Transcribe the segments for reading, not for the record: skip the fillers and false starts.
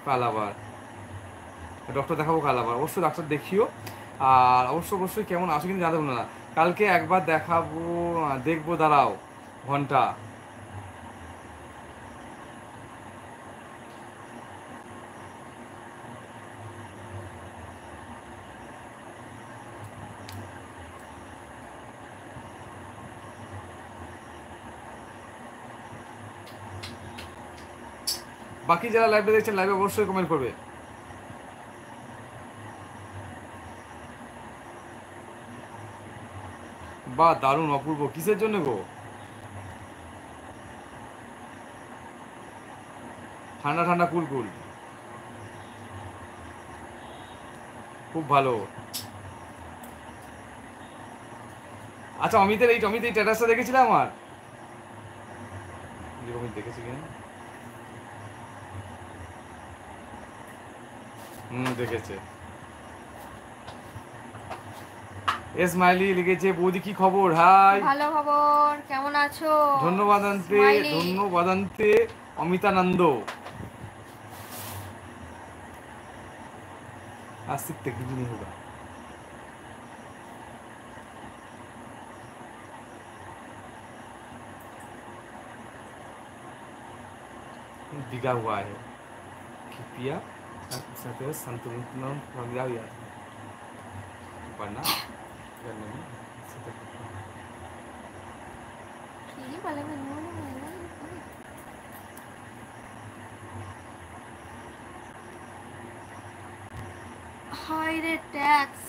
কাল আবার, ডক্টর দেখাবো কাল আবার, অবশ্যই ডাক্তার দেখিও। আর অবশ্যই কেমন আছো কিন্তু জানতে ভুলো না। কালকে একবার দেখাবো, দেখবো, দাঁড়াও ঘন্টা। বাকি যারা লাইভে দেখছেন লাইভে অবশ্যই কমেন্ট করবে। বা দারুণ অপূর্ব, কিসের জন্য গো? ঠান্ডা ঠান্ডা কুলকুল, খুব ভালো। আচ্ছা অমিতের এই স্ট্যাটাসটা দেখেছিলে আমার? অমিত দেখেছি কিনা? দেখেছে। স্মাইলি লিখেছে, বৌদি কি খবর? হাই, ভালো খবর, কেমন আছো? ধন্যবাদান্তে অমিতানন্দ। आज सीखते कुछ नहीं होगा। बिगा हुआ है कृपया संतुलन पढ़ना करने में হাই রে ট্যাক্স,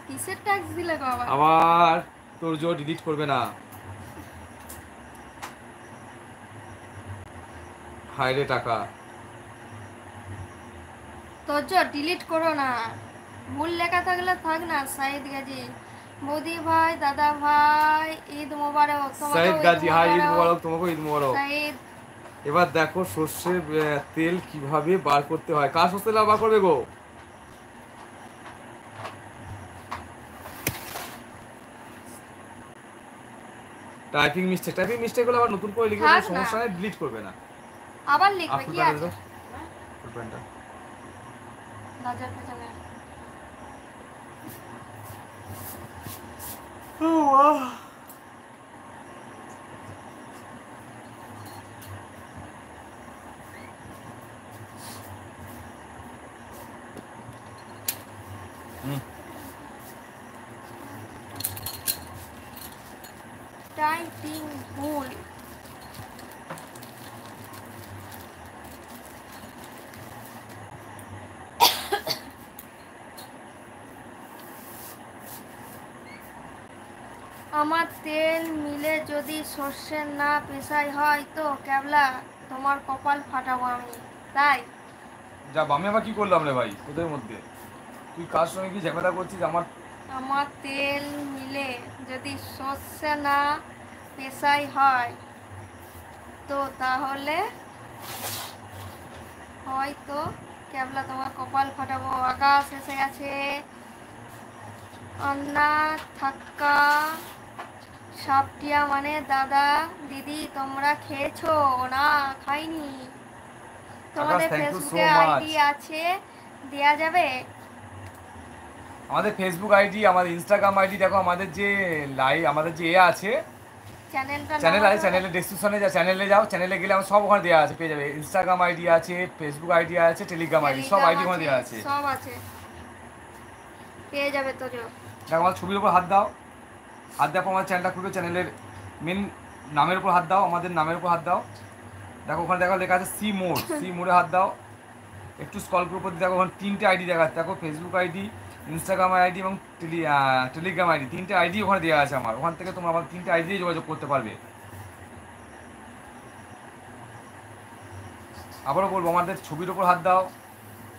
কিসের ট্যাক্স দিলে গো আবার? আবার তোর জো ডিলিট করবে না। হাই রে টাকা, তোর জো ডিলিট করো না, ভুল লেখা থাকলে থাক না। সাইদ গাজী, মোদি ভাই, দাদা ভাই, ঈদ মোবারক। সাইদ গাজী, হাই ঈদ মোবারক, তোমাকে ঈদ মোবারক। সাইদ, এবার দেখো সর্ষের তেল কিভাবে বার করতে হয়। কার সর্ষের তেল বার করবে গো? টাইপিং মিস্টেক হলে আবার নতুন করে লিখবে, সমস্যা নেই, ডিলিট করবে না, আবার লিখবে। কি আছে ফুল প্যান্টটা নজর পেছনে? ও বাহ, টাইপিং ভুল। আমার তেল মিলে যদি সর্ষে না পেশাই হয় তো ক্যাবলা তোমার কপাল ফাটাবো আমি। তাই যা আমি আবার কি করলাম রে ভাই তোদের মধ্যে? তুই কার সঙ্গে কি ঝামেলা করছিস? আমার তেল মিলে যদি সর্ষে না পেশাই হয় তো তাহলে হয়তো ক্যাবলা তোমার কপাল ফাটাবো। আকাশ এসে গেছে। अन्ना থাক্কা সাপটিয়া মানে দাদা দিদি তোমরা খেয়েছো না? খাইনি। তোমাদের ফেসবুকে আইডি আছে, দেয়া যাবে? আমাদের ফেসবুক আইডি, আমাদের ইনস্টাগ্রাম আইডি, দেখো আমাদের যে আমাদের যে আছে চ্যানেলের ডেসক্রিপশনে যা, চ্যানেলে যাও, চ্যানেলে গেলে আমার সব ওখানে দেওয়া আছে, পেয়ে যাবে। ইনস্টাগ্রাম আইডি আছে, ফেসবুক আইডি আছে, টেলিগ্রাম আইডি, সব আইডি ওখানে দেওয়া আছে, সব আছে, পেয়ে যাবে। তো দেখো আমার ছবির উপর হাত দাও, হাত দেওয়ার পর আমার চ্যানেলটা খুলবে, চ্যানেলের মেন নামের উপর হাত দাও, আমাদের নামের উপর হাত দাও, দেখো ওখানে দেখো লেখা আছে সি মোড়ে হাত দাও, একটু স্ক্রল করে উপর দেখো ওখানে 3টে আইডি দেখাচ্ছে, দেখো ফেসবুক আইডি, ইনস্টাগ্রাম আইডি এবং টেলিগ্রাম আইডি, 3টে আইডি ওখানে দেওয়া আছে আমার। ওখান থেকে তোমরা আমার 3টে আইডি দিয়ে যোগাযোগ করতে পারবে। আবারও বলবো, আমাদের ছবির ওপর হাত দাও,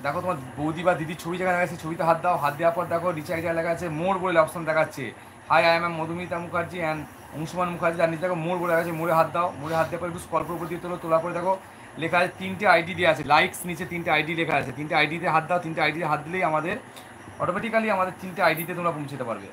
দেখো তোমার বৌদি বা দিদির ছবি যেখানে দেখা যাচ্ছে ছবিতে হাত দাও, হাত দেওয়ার পর দেখো নিচে আইডিয়া লেখা আছে মোড় বলে অপশন দেখাচ্ছে। Hi I am Madhumita Mukherjee and Anshuman Mukherjee, আর নিচে দেখো মোড় বলে আছে, মোড়ে হাত দাও, মোড়ে হাত দেওয়ার পর একটু স্কল করে দিয়ে তোলার পরে দেখো লেখা আছে 3টে আইডি দেওয়া আছে, লাইকস নিচে 3টে আইডি লেখা আছে, 3টে আইডিতে হাত দাও, 3টে আইডিতে হাত দিলেই আমাদের অটোমেটিক্যালি আমাদের 3টে আইডিতে তোমরা পৌঁছতে পারবে।